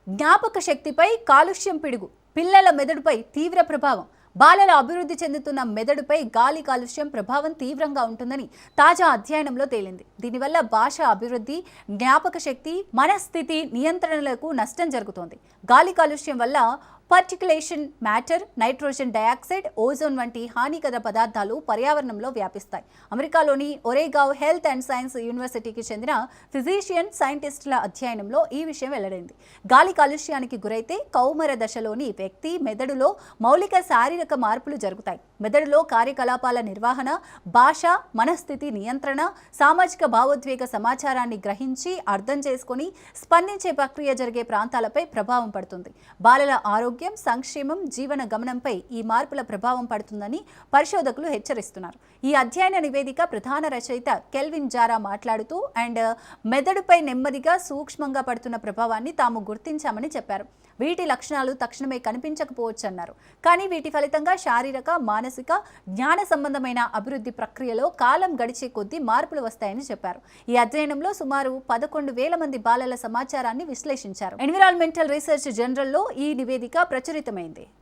జ్ఞాపక శక్తిపై కాలుష్యం పిడుగు, పిల్లల మెదడుపై తీవ్ర ప్రభావం. బాలల అభివృద్ధి చెందుతున్న మెదడుపై గాలి కాలుష్యం ప్రభావం తీవ్రంగా ఉంటుందని తాజా అధ్యయనంలో తేలింది. దీనివల్ల భాష అభివృద్ధి, జ్ఞాపక శక్తి, మనస్థితి నియంత్రణలకు నష్టం జరుగుతోంది. గాలి కాలుష్యం వల్ల పార్టిక్యులేషన్ మ్యాటర్, నైట్రోజన్ డయాక్సైడ్, ఓజోన్ వంటి హానికర పదార్థాలు పర్యావరణంలో వ్యాపిస్తాయి. అమెరికాలోని ఒరేగావ్ హెల్త్ అండ్ సైన్స్ యూనివర్సిటీకి చెందిన ఫిజిషియన్ సైంటిస్టుల అధ్యయనంలో ఈ విషయం వెల్లడైంది. గాలి కాలుష్యానికి గురైతే కౌమార దశలోని వ్యక్తి మెదడులో మౌలిక శారీరక మార్పులు జరుగుతాయి. మెదడులో కార్యకలాపాల నిర్వహణ, భాష, మనస్థితి నియంత్రణ, సామాజిక భావోద్వేగ సమాచారాన్ని గ్రహించి అర్థం చేసుకొని స్పందించే ప్రక్రియ జరిగే ప్రాంతాలపై ప్రభావం పడుతుంది. బాలల ఆరోగ్యం, సంక్షేమం, జీవన గమనంపై ఈ మార్పుల ప్రభావం పడుతుందని పరిశోధకులు హెచ్చరిస్తున్నారు. ఈ అధ్యయన నివేదిక ప్రధాన రచయిత కెల్విన్ జారా మాట్లాడుతూ మెదడుపై నెమ్మదిగా సూక్ష్మంగా పడుతున్న ప్రభావాన్ని తాము గుర్తించామని చెప్పారు. వీటి లక్షణాలు తక్షణమే కనిపించకపోవచ్చన్నారు. కానీ వీటి ఫలితంగా శారీరక, మానసిక, జ్ఞాన సంబంధమైన అభివృద్ధి ప్రక్రియలో కాలం గడిచే కొద్దీ మార్పులు వస్తాయని చెప్పారు. ఈ అధ్యయనంలో సుమారు 11,000 మంది బాలల సమాచారాన్ని విశ్లేషించారు. ఎన్విరాన్మెంటల్ రీసెర్చ్ జర్నల్లో ఈ నివేదిక ప్రచురితమైంది.